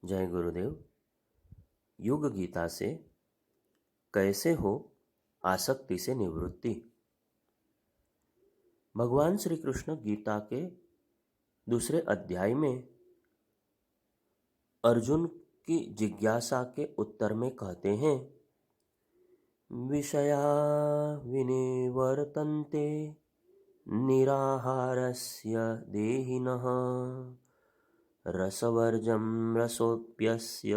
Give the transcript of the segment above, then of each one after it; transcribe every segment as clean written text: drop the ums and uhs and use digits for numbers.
जय गुरुदेव। युग गीता से कैसे हो आसक्ति से निवृत्ति। भगवान श्री कृष्ण गीता के दूसरे अध्याय में अर्जुन की जिज्ञासा के उत्तर में कहते हैं, विषया विनिवर्तन्ते निराहारस्य देहिनः रसवर्जं रसोऽप्यस्य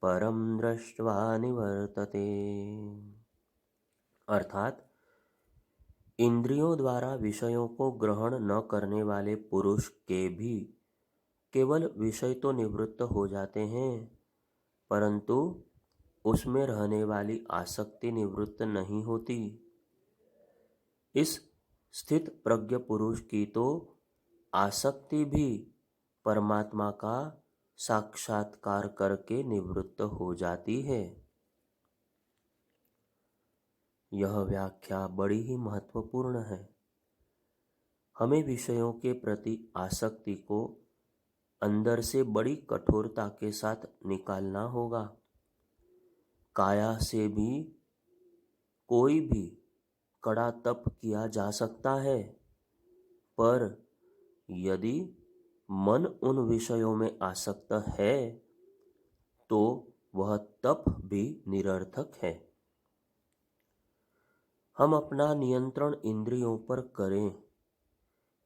परम दृष्ट्वा निवर्तते। अर्थात इंद्रियों द्वारा विषयों को ग्रहण न करने वाले पुरुष के भी केवल विषय तो निवृत्त हो जाते हैं, परंतु उसमें रहने वाली आसक्ति निवृत्त नहीं होती। इस स्थित प्रज्ञ पुरुष की तो आसक्ति भी परमात्मा का साक्षात्कार करके निवृत्त हो जाती है। यह व्याख्या बड़ी ही महत्वपूर्ण है। हमें विषयों के प्रति आसक्ति को अंदर से बड़ी कठोरता के साथ निकालना होगा। काया से भी कोई भी कड़ा तप किया जा सकता है, पर यदि मन उन विषयों में आसक्त है तो वह तप भी निरर्थक है। हम अपना नियंत्रण इंद्रियों पर करें,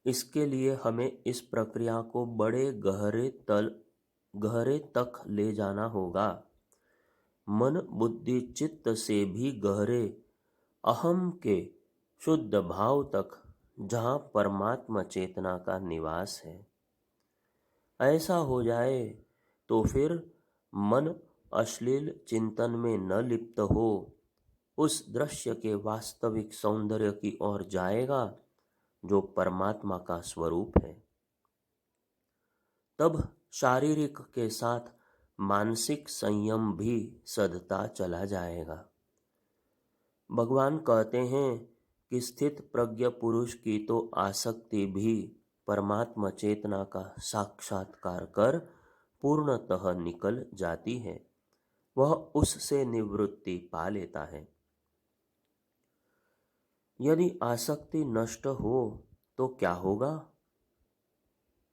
इसके लिए हमें इस प्रक्रिया को बड़े गहरे तक ले जाना होगा। मन बुद्धि चित्त से भी गहरे अहम के शुद्ध भाव तक, जहाँ परमात्मा चेतना का निवास है। ऐसा हो जाए तो फिर मन अश्लील चिंतन में न लिप्त हो, उस दृश्य के वास्तविक सौंदर्य की ओर जाएगा जो परमात्मा का स्वरूप है। तब शारीरिक के साथ मानसिक संयम भी सधता चला जाएगा। भगवान कहते हैं कि स्थित प्रज्ञ पुरुष की तो आसक्ति भी परमात्मा चेतना का साक्षात्कार कर पूर्णतः निकल जाती है, वह उससे निवृत्ति पा लेता है। यदि आसक्ति नष्ट हो तो क्या होगा?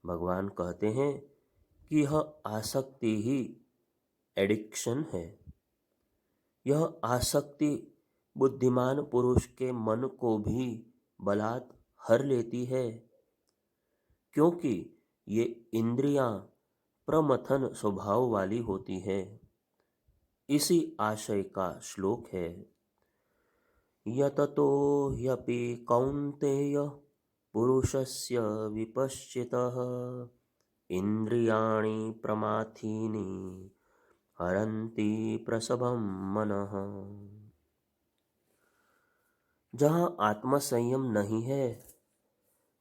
भगवान कहते हैं कि यह आसक्ति ही एडिक्शन है। यह आसक्ति बुद्धिमान पुरुष के मन को भी बलात् हर लेती है, क्योंकि ये इंद्रियां प्रमथन स्वभाव वाली होती है। इसी आशय का श्लोक है, यततो ह्यपि कौन्तेय पुरुषस्य विपश्चितः इंद्रियाणि प्रमाथीनि हरन्ति प्रसभं मनः। जहाँ आत्मसंयम नहीं है,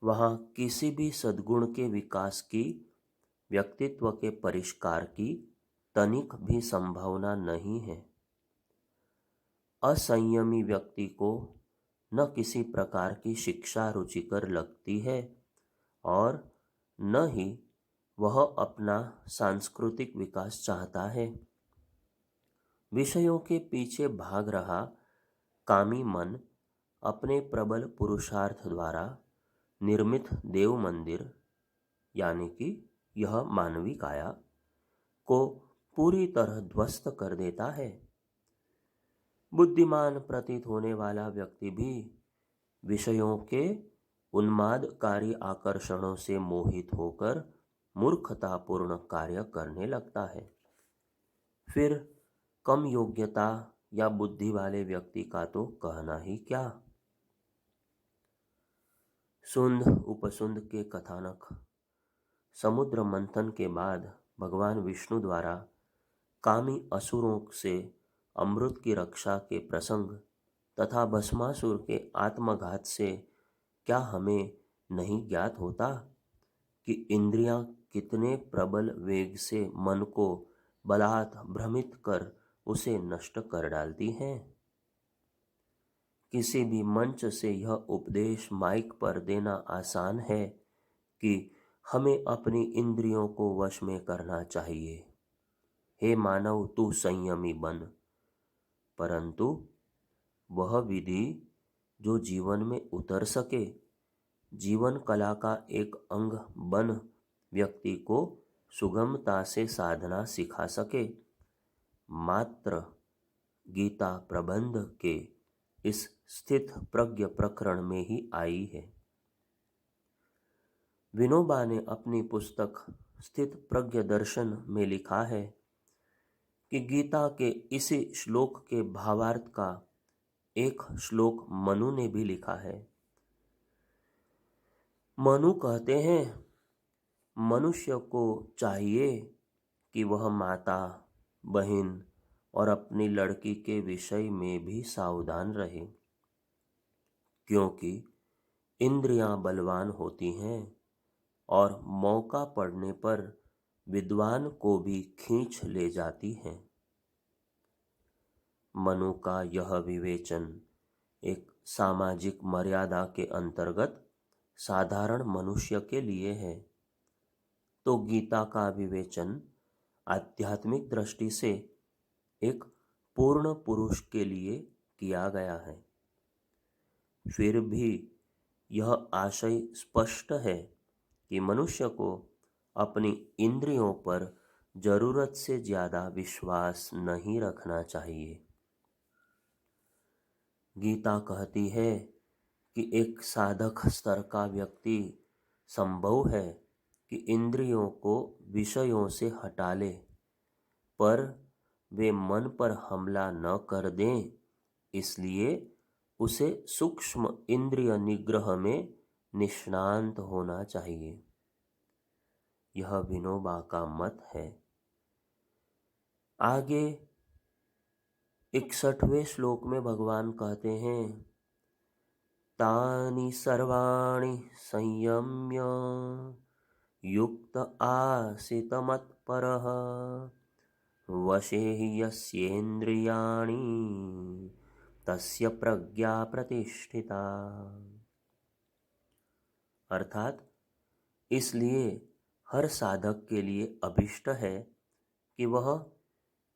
वहाँ किसी भी सद्गुण के विकास की, व्यक्तित्व के परिष्कार की तनिक भी संभावना नहीं है। असंयमी व्यक्ति को न किसी प्रकार की शिक्षा रुचिकर लगती है और न ही वह अपना सांस्कृतिक विकास चाहता है। विषयों के पीछे भाग रहा कामी मन अपने प्रबल पुरुषार्थ द्वारा निर्मित देव मंदिर, यानी कि यह मानवी काया, को पूरी तरह ध्वस्त कर देता है। बुद्धिमान प्रतीत होने वाला व्यक्ति भी विषयों के उन्मादकारी आकर्षणों से मोहित होकर मूर्खतापूर्ण कार्य करने लगता है। फिर कम योग्यता या बुद्धि वाले व्यक्ति का तो कहना ही क्या। सुंद उपसुंद के कथानक। समुद्र मंथन के बाद भगवान विष्णु द्वारा कामी असुरों से अमृत की रक्षा के प्रसंग तथा भस्मासुर के आत्मघात से क्या हमें नहीं ज्ञात होता कि इंद्रियां कितने प्रबल वेग से मन को बलात् भ्रमित कर उसे नष्ट कर डालती हैं। किसी भी मंच से यह उपदेश माइक पर देना आसान है कि हमें अपनी इंद्रियों को वश में करना चाहिए। हे मानव, तू संयमी बन। परंतु वह विधि जो जीवन में उतर सके, जीवन कला का एक अंग बन व्यक्ति को सुगमता से साधना सिखा सके, मात्र गीता प्रबंध के इस स्थित प्रज्ञ प्रकरण में ही आई है। विनोबा ने अपनी पुस्तक स्थित प्रज्ञ दर्शन में लिखा है कि गीता के इसी श्लोक के भावार्थ का एक श्लोक मनु ने भी लिखा है। मनु कहते हैं, मनुष्य को चाहिए कि वह माता, बहन और अपनी लड़की के विषय में भी सावधान रहे, क्योंकि इंद्रियां बलवान होती हैं और मौका पड़ने पर विद्वान को भी खींच ले जाती हैं। मनु का यह विवेचन एक सामाजिक मर्यादा के अंतर्गत साधारण मनुष्य के लिए है, तो गीता का विवेचन आध्यात्मिक दृष्टि से एक पूर्ण पुरुष के लिए किया गया है। फिर भी यह आशय स्पष्ट है कि मनुष्य को अपनी इंद्रियों पर जरूरत से ज्यादा विश्वास नहीं रखना चाहिए। गीता कहती है कि एक साधक स्तर का व्यक्ति संभव है कि इंद्रियों को विषयों से हटा ले, पर वे मन पर हमला न कर दें, इसलिए उसे सूक्ष्म इंद्रिय निग्रह में निष्णांत होना चाहिए। यह विनोबा का मत है। आगे 61वें श्लोक में भगवान कहते हैं, तानि सर्वाणि संयम्य युक्त आसीत मत्परः वशे हि यस्येन्द्रियाणि तस्य प्रज्ञा प्रतिष्ठिता। अर्थात इसलिए हर साधक के लिए अभिष्ट है कि वह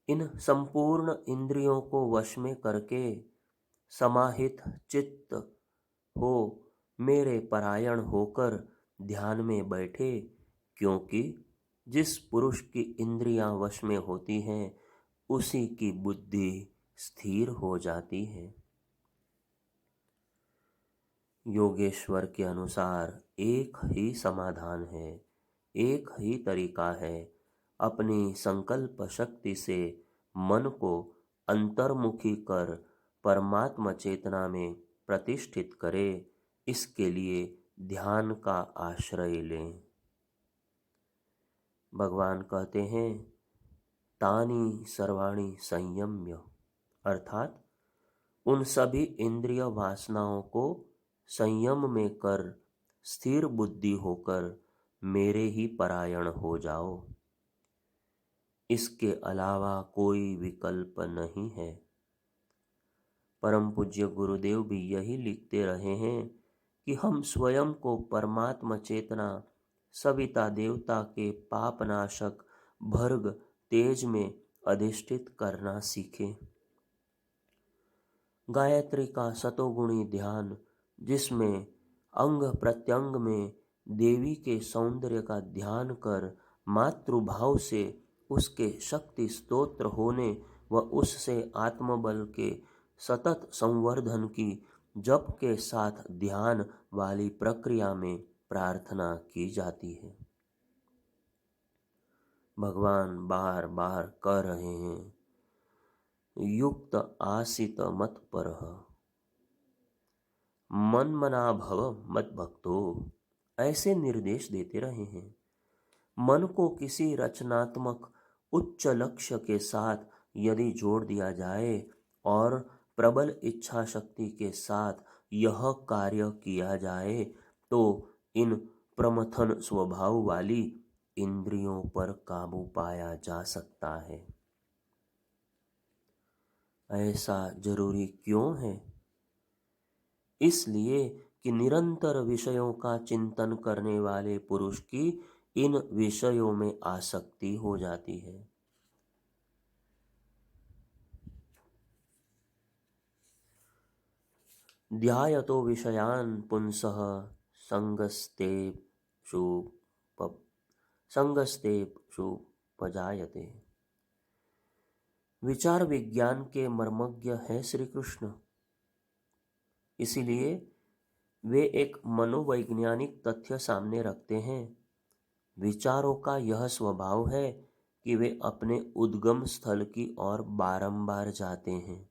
इन संपूर्ण इंद्रियों को वश में करके समाहित चित्त हो मेरे परायण होकर ध्यान में बैठे, क्योंकि जिस पुरुष की इंद्रियां वश में होती हैं उसी की बुद्धि स्थिर हो जाती है। योगेश्वर के अनुसार एक ही समाधान है, एक ही तरीका है। अपनी संकल्प शक्ति से मन को अंतर्मुखी कर परमात्मा चेतना में प्रतिष्ठित करे, इसके लिए ध्यान का आश्रय लें। भगवान कहते हैं, तानि सर्वाणि संयम्य, अर्थात उन सभी इंद्रिय वासनाओं को संयम में कर स्थिर बुद्धि होकर मेरे ही परायण हो जाओ। इसके अलावा कोई विकल्प नहीं है। परम पूज्य गुरुदेव भी यही लिखते रहे हैं कि हम स्वयं को परमात्मा चेतना सविता देवता के पापनाशक भर्ग तेज में अधिष्ठित करना सीखें। गायत्री का सतोगुणी ध्यान, जिसमें अंग प्रत्यंग में देवी के सौंदर्य का ध्यान कर मातृभाव से उसके शक्ति स्तोत्र होने व उससे आत्मबल के सतत संवर्धन की जप के साथ ध्यान वाली प्रक्रिया में प्रार्थना की जाती है। भगवान बार बार कह रहे हैं, युक्त आसित मत्परः मन्मना भव मद्भक्तो, ऐसे निर्देश देते रहे हैं। मन को किसी रचनात्मक उच्च लक्ष्य के साथ यदि जोड़ दिया जाए और प्रबल इच्छा शक्ति के साथ यह कार्य किया जाए, तो इन प्रमथन स्वभाव वाली इंद्रियों पर काबू पाया जा सकता है। ऐसा जरूरी क्यों है? इसलिए कि निरंतर विषयों का चिंतन करने वाले पुरुष की इन विषयों में आसक्ति हो जाती है। ध्यायतो विषयान् पुंसः संगस्तेषु प- संगस्तेषु पजायते। विचार विज्ञान के मर्मज्ञ है श्री कृष्ण, इसीलिए वे एक मनोवैज्ञानिक तथ्य सामने रखते हैं। विचारों का यह स्वभाव है कि वे अपने उद्गम स्थल की ओर बारंबार जाते हैं।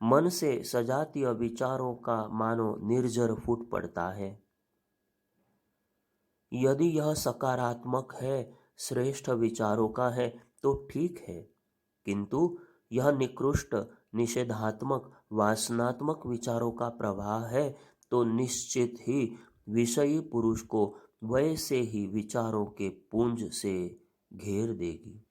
मन से सजातीय विचारों का मानो निर्जर फूट पड़ता है। यदि यह सकारात्मक है, श्रेष्ठ विचारों का है तो ठीक है, किंतु यह निकृष्ट, निषेधात्मक, वासनात्मक विचारों का प्रवाह है तो निश्चित ही विषयी पुरुष को वैसे ही विचारों के पुंज से घेर देगी।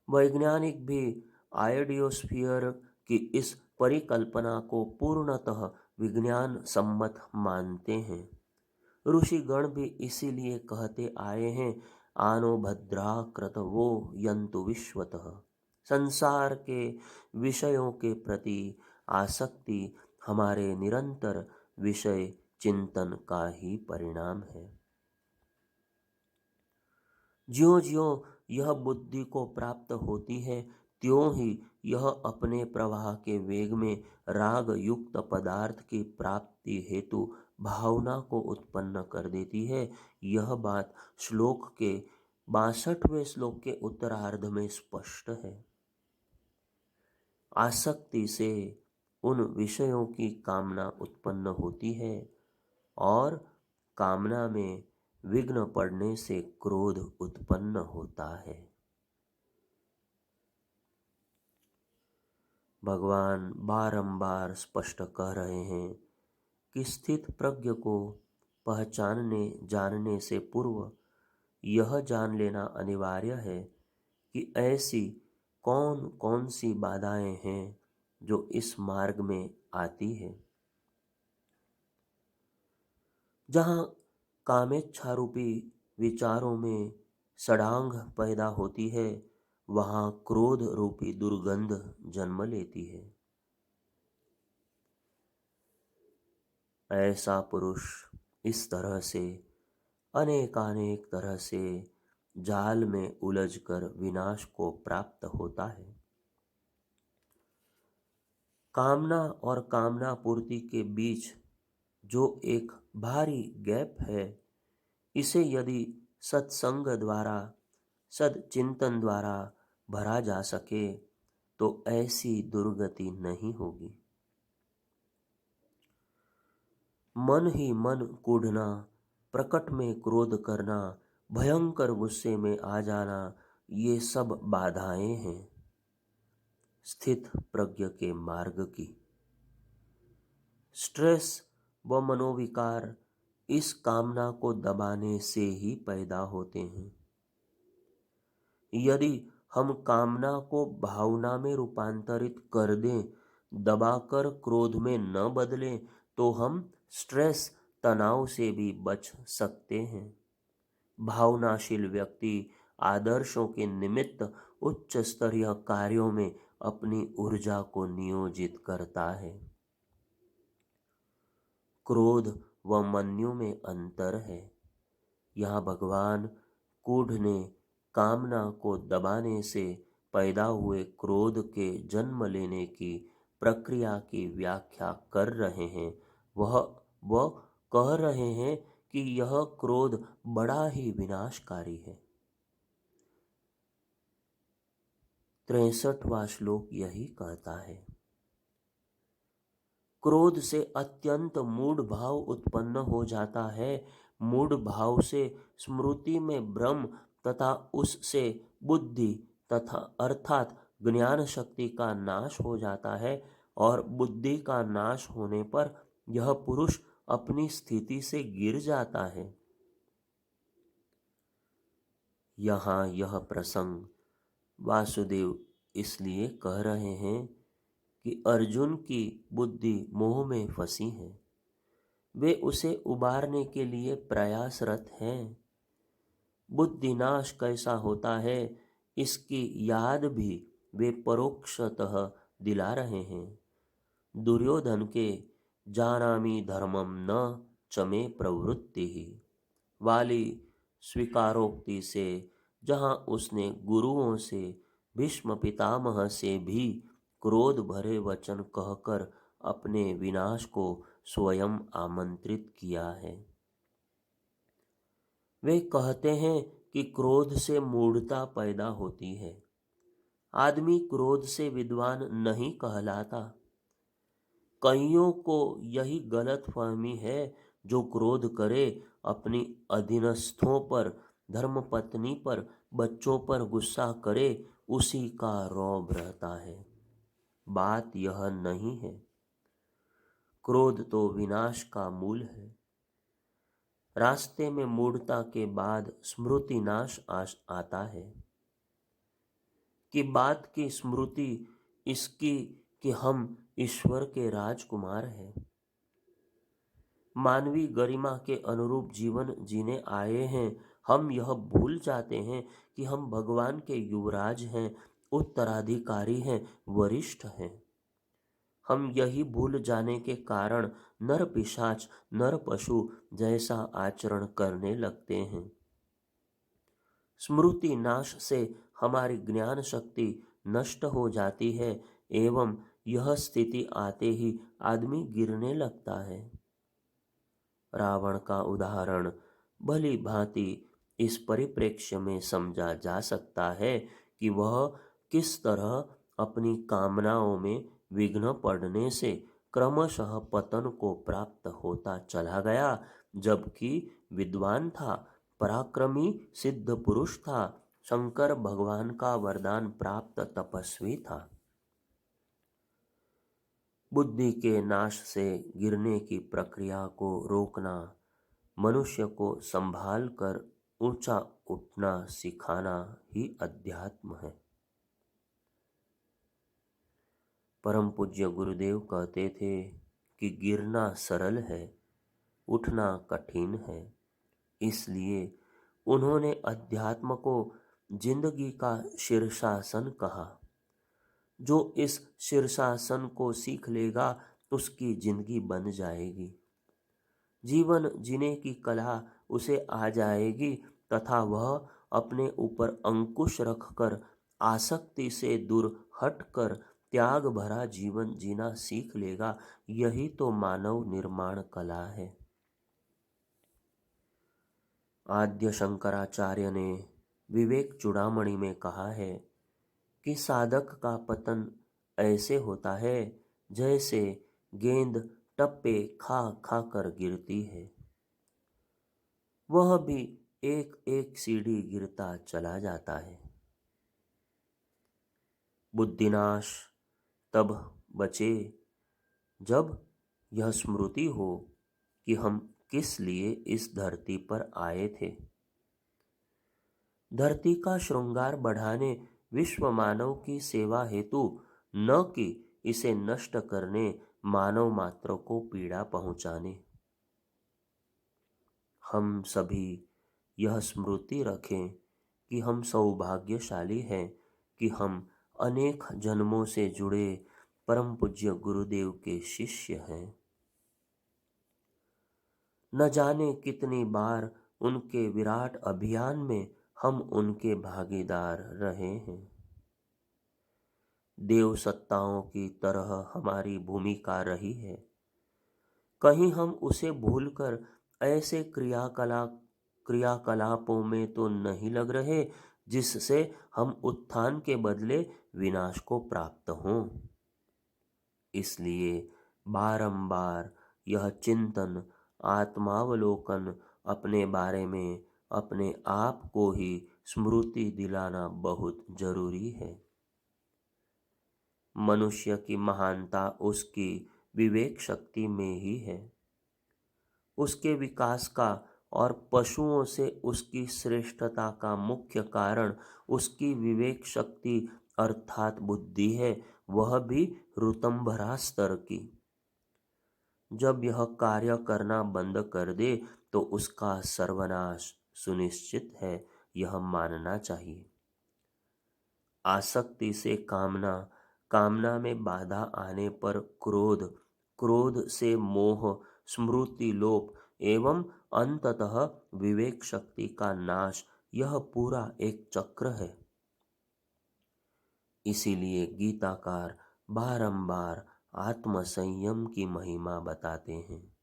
वैज्ञानिक भी आइडियोस्फीयर की इस परिकल्पना को पूर्णतः विज्ञान सम्मत मानते हैं। ऋषिगण भी इसीलिए कहते आए हैं, आनो भद्रा क्रतवो यन्तु विश्वतः। संसार के विषयों के प्रति आसक्ति हमारे निरंतर विषय चिंतन का ही परिणाम है। ज्यों ज्यों यह बुद्धि को प्राप्त होती है, त्यों ही यह अपने प्रवाह के वेग में राग युक्त पदार्थ की प्राप्ति हेतु भावना को उत्पन्न कर देती है। यह बात श्लोक के 62वें श्लोक के उत्तरार्ध में स्पष्ट है। आसक्ति से उन विषयों की कामना उत्पन्न होती है और कामना में विघ्न पड़ने से क्रोध उत्पन्न होता है। भगवान बारंबार स्पष्ट कह रहे हैं कि स्थित प्रज्ञ को पहचानने जानने से पूर्व यह जान लेना अनिवार्य है कि ऐसी कौन कौन सी बाधाएं हैं जो इस मार्ग में आती है। जहाँ कामेच्छारूपी विचारों में सड़ांग पैदा होती है, वहाँ क्रोध रूपी दुर्गंध जन्म लेती है। ऐसा पुरुष इस तरह से अनेकानेक तरह से जाल में उलझकर विनाश को प्राप्त होता है। कामना और कामना पूर्ति के बीच जो एक भारी गैप है, इसे यदि सत्संग द्वारा, सदचिंतन द्वारा भरा जा सके तो ऐसी दुर्गति नहीं होगी। मन ही मन कूढ़ना, प्रकट में क्रोध करना, भयंकर गुस्से में आ जाना, ये सब बाधाएं हैं स्थित प्रज्ञ के मार्ग की। स्ट्रेस व मनोविकार इस कामना को दबाने से ही पैदा होते हैं। यदि हम कामना को भावना में रूपांतरित कर दें, दबाकर क्रोध में न बदलें, तो हम स्ट्रेस, तनाव से भी बच सकते हैं। भावनाशील व्यक्ति आदर्शों के निमित्त उच्च स्तरीय कार्यों में अपनी ऊर्जा को नियोजित करता है। क्रोध व मन्यु में अंतर है। यहाँ भगवान कूढ़ ने कामना को दबाने से पैदा हुए क्रोध के जन्म लेने की प्रक्रिया की व्याख्या कर रहे हैं। वह कह रहे हैं कि यह क्रोध बड़ा ही विनाशकारी है। 63वां श्लोक यही कहता है। क्रोध से अत्यंत मूढ़ भाव उत्पन्न हो जाता है। मूढ़ भाव से स्मृति में भ्रम तथा उससे बुद्धि तथा अर्थात ज्ञान शक्ति का नाश हो जाता है और बुद्धि का नाश होने पर यह पुरुष अपनी स्थिति से गिर जाता है। यहाँ यह प्रसंग वासुदेव इसलिए कह रहे हैं कि अर्जुन की बुद्धि मोह में फंसी है। वे उसे उबारने के लिए प्रयासरत हैं। बुद्धिनाश कैसा होता है, इसकी याद भी वे परोक्षतः दिला रहे हैं। दुर्योधन के जानामि धर्मम न चमे प्रवृत्ति ही वाली स्वीकारोक्ति से, जहाँ उसने गुरुओं से, भीष्म पितामह से भी क्रोध भरे वचन कहकर अपने विनाश को स्वयं आमंत्रित किया है। वे कहते हैं कि क्रोध से मूढ़ता पैदा होती है। आदमी क्रोध से विद्वान नहीं कहलाता। कईयों को यही गलत फहमी है। जो क्रोध करे अपनी अधीनस्थों पर, धर्मपत्नी पर, बच्चों पर गुस्सा करे, उसी का रौब रहता है। बात यह नहीं है। क्रोध तो विनाश का मूल है। रास्ते में मूढ़ता के बाद स्मृति नाश आता है। कि बात की स्मृति इसकी कि हम ईश्वर के राजकुमार हैं। मानवीय गरिमा के अनुरूप जीवन जीने आए हैं। हम यह भूल जाते हैं कि हम भगवान के युवराज हैं, उत्तराधिकारी हैं, वरिष्ठ हैं। हम यही भूल जाने के कारण नर पिशाच, नर पशु जैसा आचरण करने लगते हैं। स्मृति नाश से हमारी ज्ञान शक्ति नष्ट हो जाती है एवं यह स्थिति आते ही आदमी गिरने लगता है। रावण का उदाहरण भली भांति इस परिप्रेक्ष्य में समझा जा सकता है कि वह किस तरह अपनी कामनाओं में विघ्न पड़ने से क्रमशः पतन को प्राप्त होता चला गया, जबकि विद्वान था, पराक्रमी सिद्ध पुरुष था, शंकर भगवान का वरदान प्राप्त तपस्वी था। बुद्धि के नाश से गिरने की प्रक्रिया को रोकना, मनुष्य को संभाल कर ऊंचा उठना सिखाना ही अध्यात्म है। परम पूज्य गुरुदेव कहते थे कि गिरना सरल है, उठना कठिन है। इसलिए उन्होंने अध्यात्म को जिंदगी का शीर्षासन कहा। जो इस शीर्षासन को सीख लेगा उसकी जिंदगी बन जाएगी। जीवन जीने की कला उसे आ जाएगी तथा वह अपने ऊपर अंकुश रखकर आसक्ति से दूर हटकर त्याग भरा जीवन जीना सीख लेगा। यही तो मानव निर्माण कला है। आद्य शंकराचार्य ने विवेक चूड़ामणि में कहा है कि साधक का पतन ऐसे होता है जैसे गेंद टप्पे खा खा कर गिरती है। वह भी एक एक सीढ़ी गिरता चला जाता है। बुद्धिनाश तब बचे जब यह स्मृति हो कि हम किस लिए इस धरती पर आए थे। धरती का श्रृंगार बढ़ाने, विश्व मानव की सेवा हेतु, न कि इसे नष्ट करने, मानव मात्र को पीड़ा पहुंचाने। हम सभी यह स्मृति रखें कि हम सौभाग्यशाली हैं कि हम अनेक जन्मों से जुड़े परम पूज्य गुरुदेव के शिष्य हैं। न जाने कितनी बार उनके विराट अभियान में हम उनके भागीदार रहे हैं। देव सत्ताओं की तरह हमारी भूमिका रही है। कहीं हम उसे भूलकर ऐसे क्रियाकलापों में तो नहीं लग रहे जिससे हम उत्थान के बदले विनाश को प्राप्त हों। इसलिए बारंबार यह चिंतन, आत्मावलोकन, अपने बारे में अपने आप को ही स्मृति दिलाना बहुत जरूरी है। मनुष्य की महानता उसकी विवेक शक्ति में ही है। उसके विकास का और पशुओं से उसकी श्रेष्ठता का मुख्य कारण उसकी विवेक शक्ति अर्थात बुद्धि है। वह भी ऋतंभरा स्तर की। जब यह कार्य करना बंद कर दे तो उसका सर्वनाश सुनिश्चित है, यह मानना चाहिए। आसक्ति से कामना, कामना में बाधा आने पर क्रोध, क्रोध से मोह, स्मृति लोप एवं अंततः विवेक शक्ति का नाश, यह पूरा एक चक्र है। इसीलिए गीताकार बारंबार आत्म संयम की महिमा बताते हैं।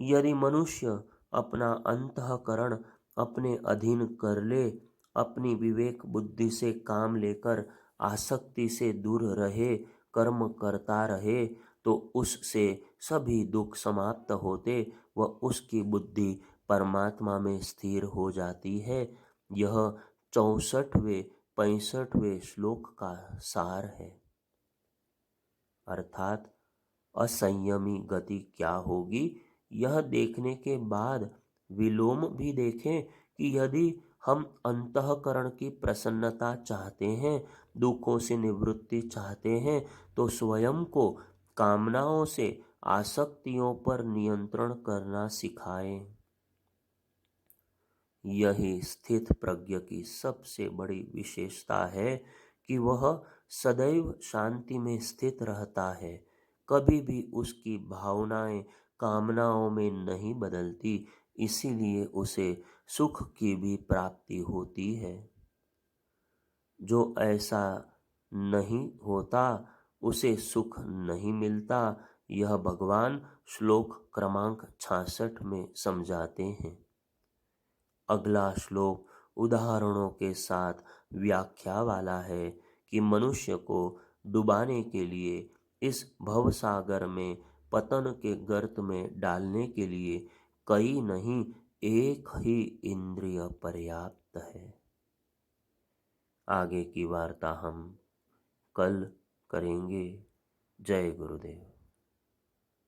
यदि मनुष्य अपना अंतःकरण अपने अधीन कर ले, अपनी विवेक बुद्धि से काम लेकर आसक्ति से दूर रहे, कर्म करता रहे, तो उससे सभी दुख समाप्त होते व उसकी बुद्धि परमात्मा में स्थिर हो जाती है। यह 64वें 65वें श्लोक का सार है। अर्थात असंयमी गति क्या होगी, यह देखने के बाद विलोम भी देखें कि यदि हम अंतःकरण की प्रसन्नता चाहते हैं, दुखों से निवृत्ति चाहते हैं, तो स्वयं को कामनाओं से, आसक्तियों पर नियंत्रण करना सिखाएं। यही स्थित प्रज्ञ की सबसे बड़ी विशेषता है कि वह सदैव शांति में स्थित रहता है, कभी भी उसकी भावनाएं कामनाओं में नहीं बदलती, इसीलिए उसे सुख की भी प्राप्ति होती है। जो ऐसा नहीं होता उसे सुख नहीं मिलता, यह भगवान श्लोक क्रमांक 66 में समझाते हैं। अगला श्लोक उदाहरणों के साथ व्याख्या वाला है कि मनुष्य को डुबाने के लिए, इस भवसागर में पतन के गर्त में डालने के लिए कई नहीं, एक ही इंद्रिय पर्याप्त है। आगे की वार्ता हम कल करेंगे। जय गुरुदेव।